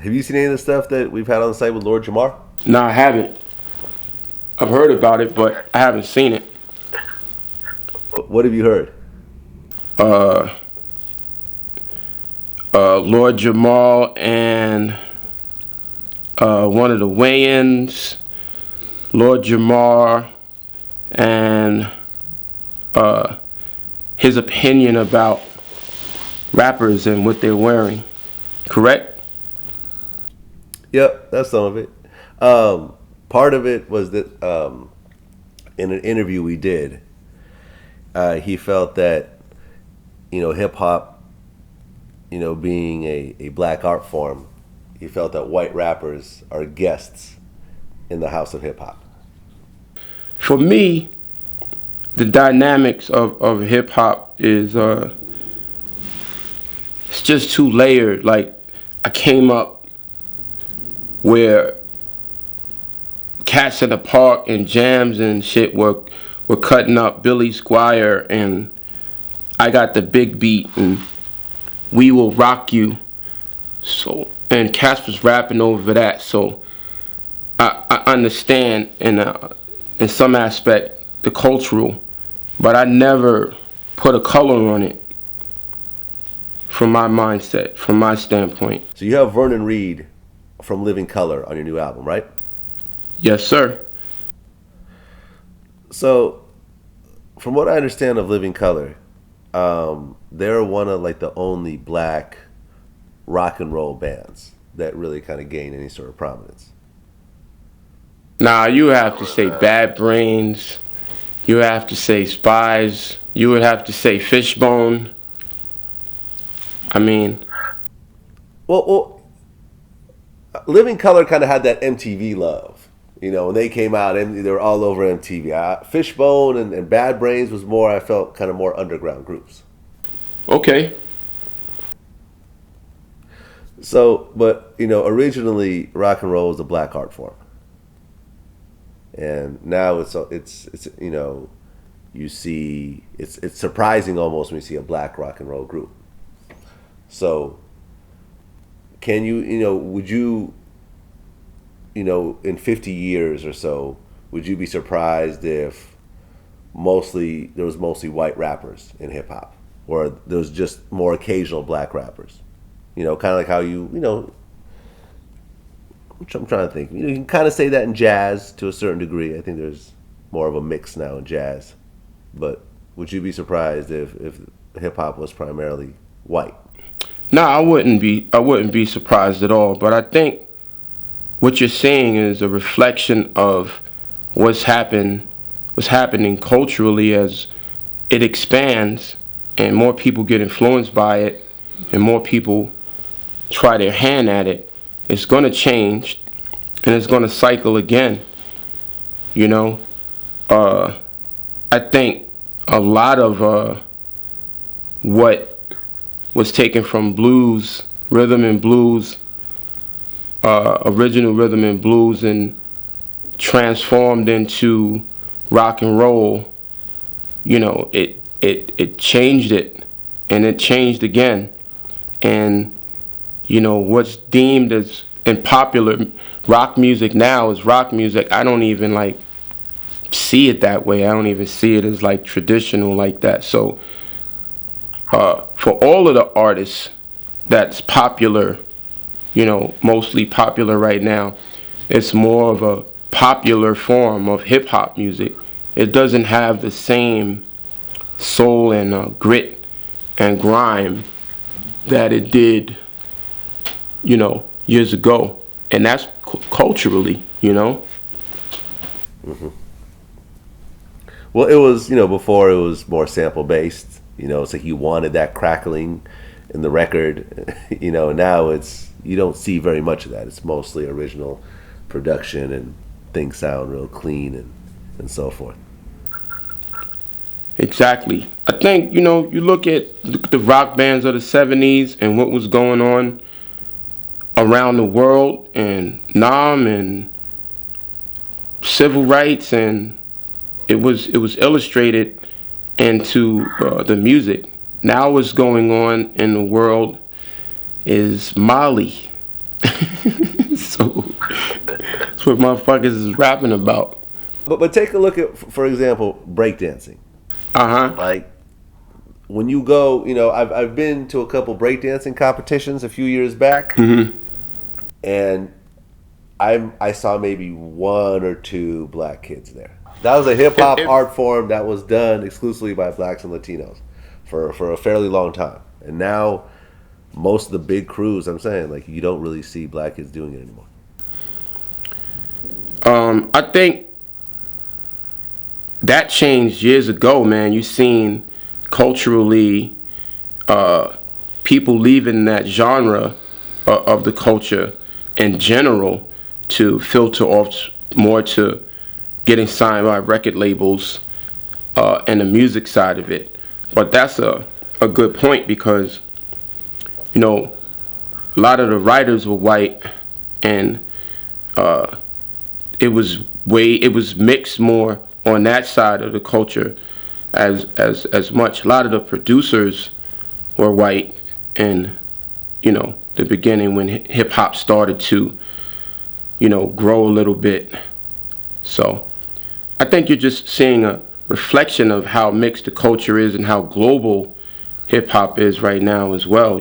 Have you seen any of the stuff that we've had on the site with Lord Jamar? No, I haven't. I've heard about it, but I haven't seen it. What have you heard? Uh, Lord Jamal and one of the Wayans, Lord Jamar, and his opinion about rappers and what they're wearing. Correct? Yep, that's some of it. Part of it was that in an interview we did, he felt that, hip hop, being a black art form, he felt that white rappers are guests in the house of hip hop. For me, the dynamics of hip hop is it's just too layered. Like, I came up where cats in the park and jams and shit were cutting up Billy Squire, and I got the big beat and We Will Rock You. So, and Cass was rapping over that. So I understand in some aspect the cultural, but I never put a color on it from my mindset, from my standpoint. So you have Vernon Reid from Living Color on your new album, right? Yes, sir. So, from what I understand of Living Color, they're one of like the only black rock and roll bands that really kind of gain any sort of prominence. Now, you have to say Bad Brains, you have to say Spies, you would have to say Fishbone. I mean, Well, Living Color kind of had that MTV love. When they came out, and they were all over MTV. Fishbone and Bad Brains was more, I felt, kind of more underground groups. okay. So, but, originally rock and roll was a black art form. And now it's you see, it's surprising almost when you see a black rock and roll group. So, can you, would you, in 50 years or so, would you be surprised if there was mostly white rappers in hip hop, or there was just more occasional black rappers? Kind of like how I'm trying to think. You can kind of say that in jazz to a certain degree. I think there's more of a mix now in jazz. But would you be surprised if hip hop was primarily white? No, I wouldn't be surprised at all. But I think what you're saying is a reflection of what's happening culturally as it expands and more people get influenced by it and more people try their hand at it. It's going to change and it's going to cycle again. I think a lot of what was taken from blues, rhythm and blues, original rhythm and blues, and transformed into rock and roll, it changed it, and it changed again. And what's deemed as in popular rock music now is rock music. I don't even see it that way. I don't even see it as traditional like that. So for all of the artists that's popular, mostly popular right now, it's more of a popular form of hip hop music. It doesn't have the same soul and grit and grime that it did, years ago. And that's culturally, Mm-hmm. Well, it was, before it was more sample based, so he wanted that crackling in the record, now you don't see very much of that. It's mostly original production and things sound real clean and so forth. Exactly. I think, you look at the rock bands of the 70s and what was going on around the world, and Nam and civil rights, and it was illustrated into the music. Now what's going on in the world is Mali, So that's what motherfuckers is rapping about. But take a look at, for example, breakdancing. Uh-huh. Like when you go, I've been to a couple breakdancing competitions a few years back, and I saw maybe one or two black kids there. That was a hip hop art form that was done exclusively by blacks and Latinos for a fairly long time. And now most of the big crews, I'm saying, like, you don't really see black kids doing it anymore. I think that changed years ago, man. You seen culturally people leaving that genre of the culture in general to filter off more to getting signed by record labels and the music side of it. But that's a good point because, a lot of the writers were white, and it was mixed more on that side of the culture as much. A lot of the producers were white in, the beginning when hip hop started to, grow a little bit. So I think you're just seeing a reflection of how mixed the culture is and how global hip hop is right now as well,